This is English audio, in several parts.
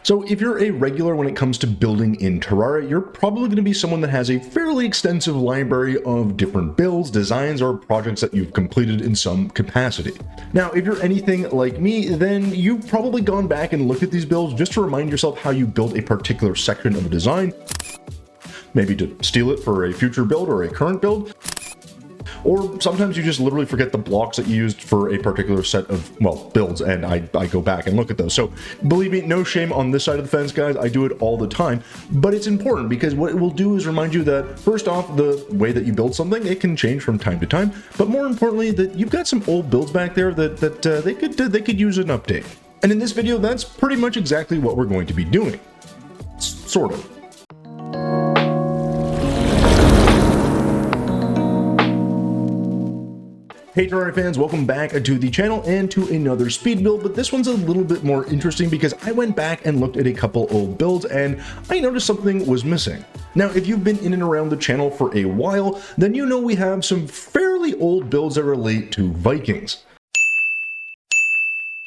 So if you're a regular when it comes to building in Terraria, you're probably going to be someone that has a fairly extensive library of different builds, designs, or projects that you've completed in some capacity. Now, if you're anything like me, then you've probably gone back and looked at these builds just to remind yourself how you built a particular section of a design, maybe to steal it for a future build or a current build. Or sometimes you just literally forget the blocks that you used for a particular set of, well, builds, and I go back and look at those. So believe me, no shame on this side of the fence, guys. I do it all the time, but it's important because what it will do is remind you that, first off, the way that you build something, it can change from time to time, but more importantly, that you've got some old builds back there that they could use an update. And in this video, that's pretty much exactly what we're going to be doing. Sort of. Hey Terraria fans, welcome back to the channel and to another speed build, but this one's a little bit more interesting because I went back and looked at a couple old builds and I noticed something was missing. Now, if you've been in and around the channel for a while, then you know we have some fairly old builds that relate to Vikings.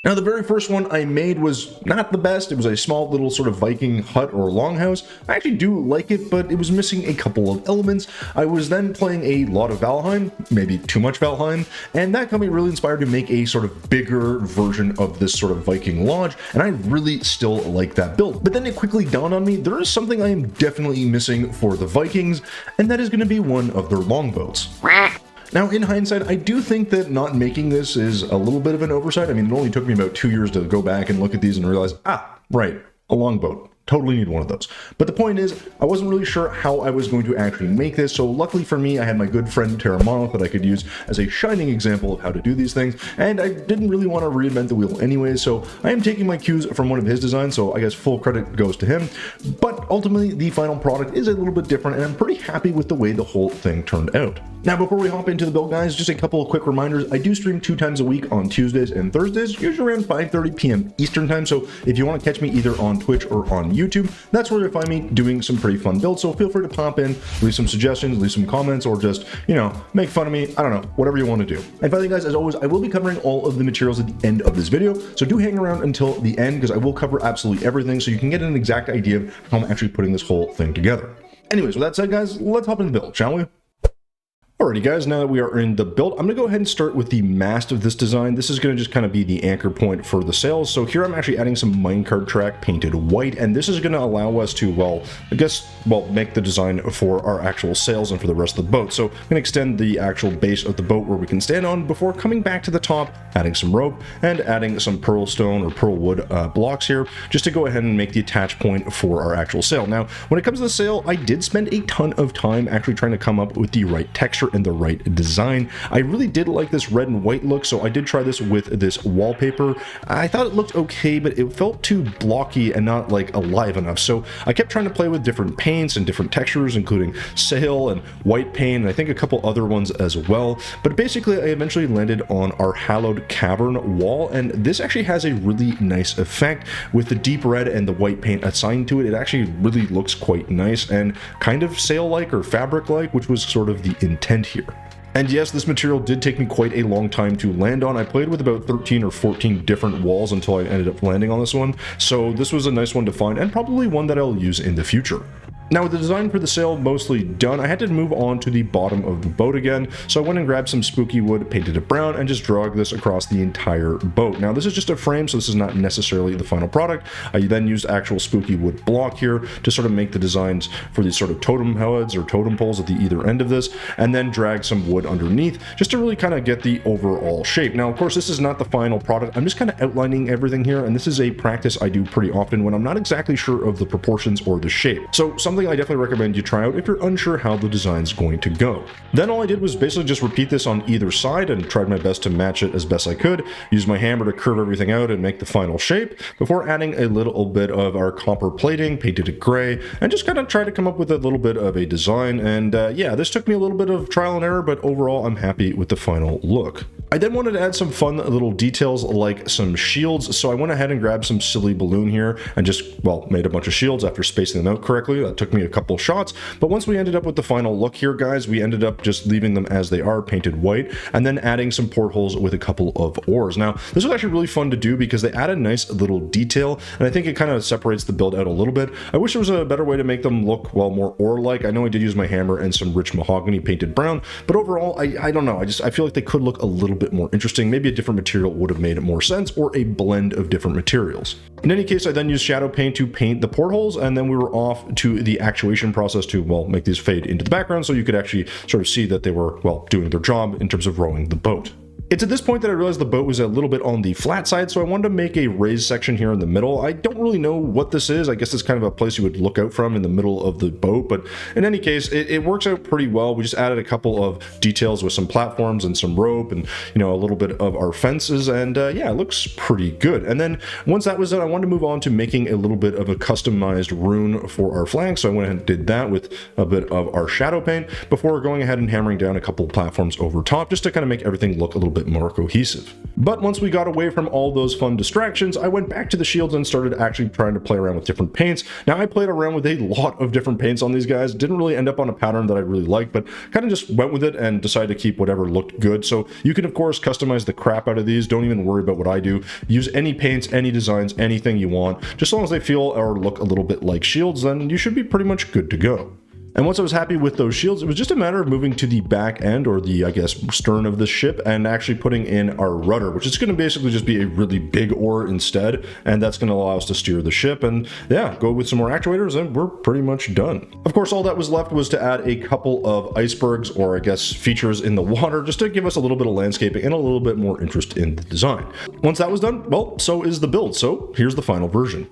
Now, the very first one I made was not the best. It was a small little sort of Viking hut or longhouse. I actually do like it, but it was missing a couple of elements. I was then playing a lot of Valheim, maybe too much Valheim, and that got me really inspired to make a sort of bigger version of this sort of Viking lodge, and I really still like that build. But then it quickly dawned on me, there is something I am definitely missing for the Vikings, and that is going to be one of their longboats. Now, in hindsight, I do think that not making this is a little bit of an oversight. I mean, it only took me about 2 years to go back and look at these and realize, right, a longboat. Totally need one of those. But the point is, I wasn't really sure how I was going to actually make this, so luckily for me, I had my good friend Terraria that I could use as a shining example of how to do these things, and I didn't really want to reinvent the wheel anyway, so I am taking my cues from one of his designs, so I guess full credit goes to him. But ultimately, the final product is a little bit different, and I'm pretty happy with the way the whole thing turned out. Now, before we hop into the build, guys, just a couple of quick reminders. I do stream 2 times a week on Tuesdays and Thursdays, usually around 5:30 p.m. Eastern time, so if you want to catch me either on Twitch or on YouTube, that's where you'll find me doing some pretty fun builds, so feel free to pop in, leave some suggestions, leave some comments, or just, you know, make fun of me, I don't know, whatever you want to do. And finally, guys, as always, I will be covering all of the materials at the end of this video, so do hang around until the end, because I will cover absolutely everything, so you can get an exact idea of how I'm actually putting this whole thing together. Anyways, with that said, guys, let's hop into the build, shall we? Alrighty guys, now that we are in the build, I'm going to go ahead and start with the mast of this design. This is going to just kind of be the anchor point for the sails. So here I'm actually adding some minecart track painted white, and this is going to allow us to, well, make the design for our actual sails and for the rest of the boat. So I'm going to extend the actual base of the boat where we can stand on before coming back to the top, adding some rope, and adding some pearl stone or pearl wood blocks here, just to go ahead and make the attach point for our actual sail. Now, when it comes to the sail, I did spend a ton of time actually trying to come up with the right texture and the right design. I really did like this red and white look, so I did try this with this wallpaper. I thought it looked okay, but it felt too blocky and not like alive enough, so I kept trying to play with different paints and different textures, including sail and white paint, and I think a couple other ones as well. But basically I eventually landed on our hallowed cavern wall, and this actually has a really nice effect with the deep red and the white paint assigned to it. It actually really looks quite nice and kind of sail-like or fabric-like, which was sort of the intent here. And yes, this material did take me quite a long time to land on. I played with about 13 or 14 different walls until I ended up landing on this one, so this was a nice one to find and probably one that I'll use in the future. Now, with the design for the sail mostly done, I had to move on to the bottom of the boat again, so I went and grabbed some spooky wood, painted it brown, and just dragged this across the entire boat. Now, this is just a frame, so this is not necessarily the final product. I then used actual spooky wood block here to sort of make the designs for these sort of totem heads or totem poles at the either end of this, and then drag some wood underneath just to really kind of get the overall shape. Now, of course, this is not the final product. I'm just kind of outlining everything here, and this is a practice I do pretty often when I'm not exactly sure of the proportions or the shape. So something I definitely recommend you try out if you're unsure how the design's going to go. Then all I did was basically just repeat this on either side and tried my best to match it as best I could, use my hammer to curve everything out and make the final shape before adding a little bit of our copper plating, painted it gray, and just kind of try to come up with a little bit of a design. And yeah, this took me a little bit of trial and error, but overall I'm happy with the final look. I then wanted to add some fun little details like some shields, so I went ahead and grabbed some silly balloon here and just, well, made a bunch of shields after spacing them out correctly. That took me a couple shots, but once we ended up with the final look here, guys, we ended up just leaving them as they are, painted white, and then adding some portholes with a couple of oars. Now, this was actually really fun to do because they add a nice little detail, and I think it kind of separates the build out a little bit. I wish there was a better way to make them look, well, more oar-like. I know I did use my hammer and some rich mahogany painted brown, but overall, I don't know. I feel like they could look a little bit more interesting. Maybe a different material would have made more sense, or a blend of different materials. In any case, I then used shadow paint to paint the portholes, and then we were off to the actuation process to, well, make these fade into the background so you could actually sort of see that they were, well, doing their job in terms of rowing the boat. It's at this point that I realized the boat was a little bit on the flat side, so I wanted to make a raised section here in the middle. I don't really know what this is. I guess it's kind of a place you would look out from in the middle of the boat, but in any case, it works out pretty well. We just added a couple of details with some platforms and some rope and, you know, a little bit of our fences, and yeah, it looks pretty good. And then once that was done, I wanted to move on to making a little bit of a customized rune for our flank, so I went ahead and did that with a bit of our shadow paint before going ahead and hammering down a couple of platforms over top, just to kind of make everything look a little bit more cohesive. But once we got away from all those fun distractions, I went back to the shields and started actually trying to play around with different paints. Now, I played around with a lot of different paints on these guys, didn't really end up on a pattern that I really liked, but kind of just went with it and decided to keep whatever looked good. So you can, of course, customize the crap out of these. Don't even worry about what I do. Use any paints, any designs, anything you want. Just as long as they feel or look a little bit like shields, then you should be pretty much good to go. And once I was happy with those shields, it was just a matter of moving to the back end, or the, I guess, stern of the ship, and actually putting in our rudder, which is going to basically just be a really big oar instead, and that's going to allow us to steer the ship, and yeah, go with some more actuators, and we're pretty much done. Of course, all that was left was to add a couple of icebergs, or I guess features in the water, just to give us a little bit of landscaping and a little bit more interest in the design. Once that was done, well, so is the build, so here's the final version.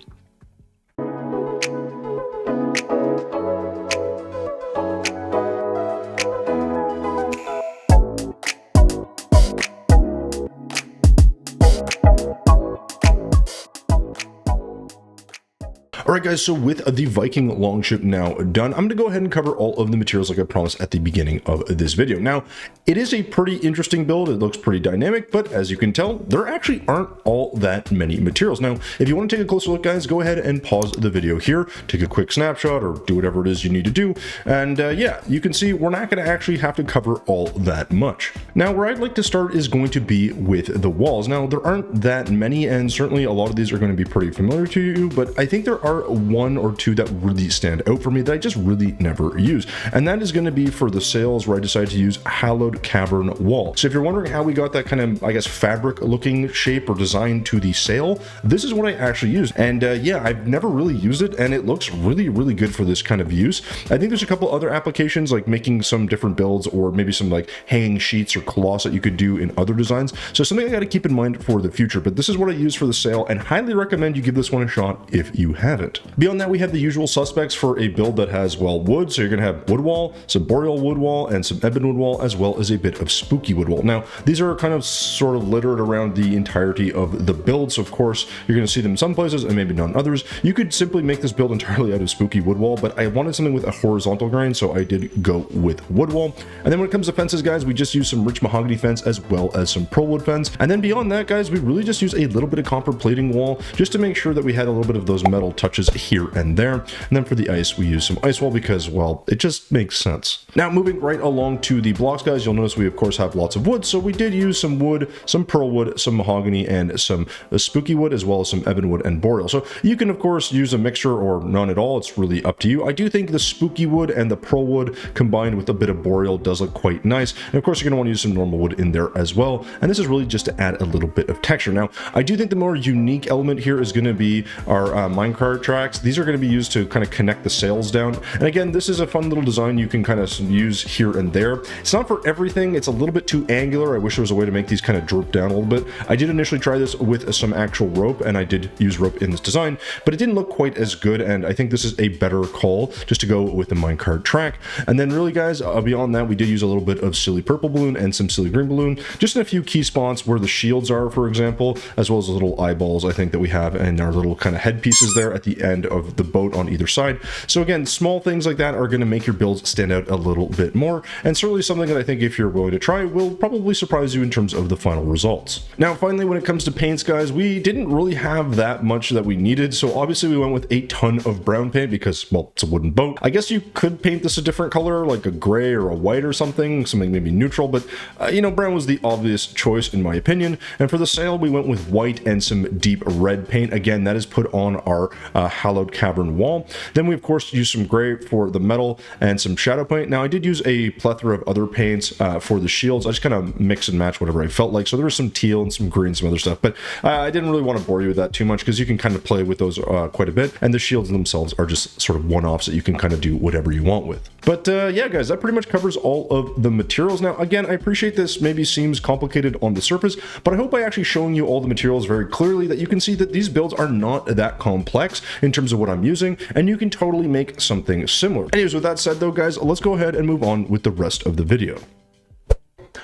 Alright guys, so with the Viking longship now done, I'm going to go ahead and cover all of the materials like I promised at the beginning of this video. Now, it is a pretty interesting build, it looks pretty dynamic, but as you can tell, there actually aren't all that many materials. Now, if you want to take a closer look, guys, go ahead and pause the video here, take a quick snapshot, or do whatever it is you need to do, and yeah, you can see we're not going to actually have to cover all that much. Now, where I'd like to start is going to be with the walls. Now, there aren't that many, and certainly a lot of these are going to be pretty familiar to you, but I think there are one or two that really stand out for me that I just really never use, and that is going to be for the sails, where I decided to use hallowed cavern wall. So if you're wondering how we got that kind of, I guess, fabric looking shape or design to the sail, this is what I actually used, and yeah, I've never really used it, and it looks really good for this kind of use. I think there's a couple other applications, like making some different builds, or maybe some like hanging sheets or cloths that you could do in other designs, so something I got to keep in mind for the future. But this is what I use for the sail, and highly recommend you give this one a shot if you haven't. Beyond that, we have the usual suspects for a build that has, well, wood. So you're going to have wood wall, some boreal wood wall, and some ebon wood wall, as well as a bit of spooky wood wall. Now, these are kind of sort of littered around the entirety of the build. So of course, you're going to see them in some places and maybe not in others. You could simply make this build entirely out of spooky wood wall, but I wanted something with a horizontal grain, so I did go with wood wall. And then when it comes to fences, guys, we just use some rich mahogany fence as well as some pearl wood fence. And then beyond that, guys, we really just use a little bit of copper plating wall just to make sure that we had a little bit of those metal touches here and there. And then for the ice, we use some ice wall because, well, it just makes sense. Now, moving right along to the blocks, guys, you'll notice we of course have lots of wood, so we did use some wood, some pearl wood, some mahogany, and some spooky wood, as well as some ebon wood and boreal. So you can of course use a mixture or none at all, it's really up to you. I do think the spooky wood and the pearl wood combined with a bit of boreal does look quite nice, and of course you're going to want to use some normal wood in there as well, and this is really just to add a little bit of texture. Now, I do think the more unique element here is going to be our minecart tracks. These are going to be used to kind of connect the sails down, and again, this is a fun little design you can kind of use here and there. It's not for everything, it's a little bit too angular. I wish there was a way to make these kind of droop down a little bit. I did initially try this with some actual rope, and I did use rope in this design, but it didn't look quite as good, and I think this is a better call just to go with the minecart track. And then really, guys, beyond that, we did use a little bit of silly purple balloon and some silly green balloon, just in a few key spots where the shields are, for example, as well as the little eyeballs I think that we have, and our little kind of headpieces there at the end of the boat on either side. So again, small things like that are going to make your builds stand out a little bit more, and certainly something that I think if you're willing to try will probably surprise you in terms of the final results. Now finally, when it comes to paints, guys, we didn't really have that much that we needed, so obviously we went with a ton of brown paint because, well, it's a wooden boat. I guess you could paint this a different color, like a gray or a white or something maybe neutral, but you know, brown was the obvious choice in my opinion. And for the sail, we went with white and some deep red paint. Again, that is put on our hallowed cavern wall. Then we of course used some gray for the metal and some shadow paint. Now I did use a plethora of other paints for the shields. I just kind of mix and match whatever I felt like. So there was some teal and some green, some other stuff, but I didn't really want to bore you with that too much because you can kind of play with those quite a bit. And the shields themselves are just sort of one-offs that you can kind of do whatever you want with. But yeah, guys, that pretty much covers all of the materials. Now, again, I appreciate this maybe seems complicated on the surface, but I hope by actually showing you all the materials very clearly that you can see that these builds are not that complex in terms of what I'm using, and you can totally make something similar. Anyways, with that said though, guys, let's go ahead and move on with the rest of the video.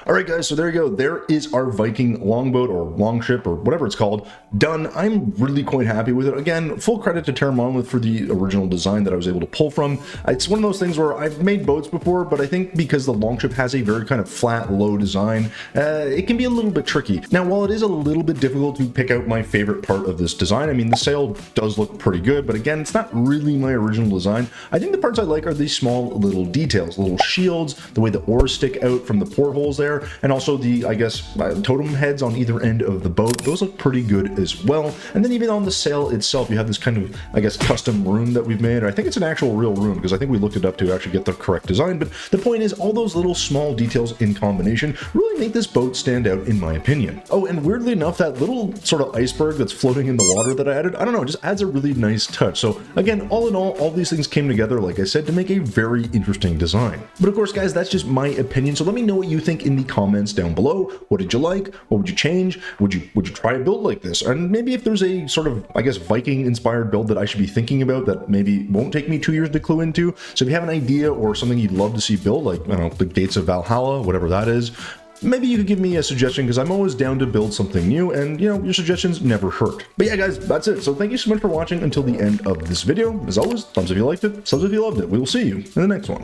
Alright guys, so there you go. There is our Viking longboat or longship or whatever it's called done. I'm really quite happy with it. Again, full credit to Terraria for the original design that I was able to pull from. It's one of those things where I've made boats before, but I think because the longship has a very kind of flat, low design, it can be a little bit tricky. Now, while it is a little bit difficult to pick out my favorite part of this design, I mean, the sail does look pretty good, but again, it's not really my original design. I think the parts I like are these small little details, little shields, the way the oars stick out from the portholes there, and also the, I guess, totem heads on either end of the boat. Those look pretty good as well. And then even on the sail itself, you have this kind of, I guess, custom room that we've made. I think it's an actual real room because I think we looked it up to actually get the correct design. But the point is, all those little small details in combination really make this boat stand out in my opinion. Oh, and weirdly enough, that little sort of iceberg that's floating in the water that I added, I don't know, it just adds a really nice touch. So again, all in all these things came together, like I said, to make a very interesting design. But of course, guys, that's just my opinion. So let me know what you think in the comments down below. What did you like? What would you change? Would you try a build like this? And maybe if there's a sort of, I guess, Viking inspired build that I should be thinking about that maybe won't take me 2 years to clue into. So if you have an idea or something you'd love to see build, like, I don't know, the Gates of Valhalla, whatever that is, maybe you could give me a suggestion because I'm always down to build something new, and you know, your suggestions never hurt. But yeah, guys, that's it. So thank you so much for watching until the end of this video. As always, thumbs if you liked it, subs if you loved it. We will see you in the next one.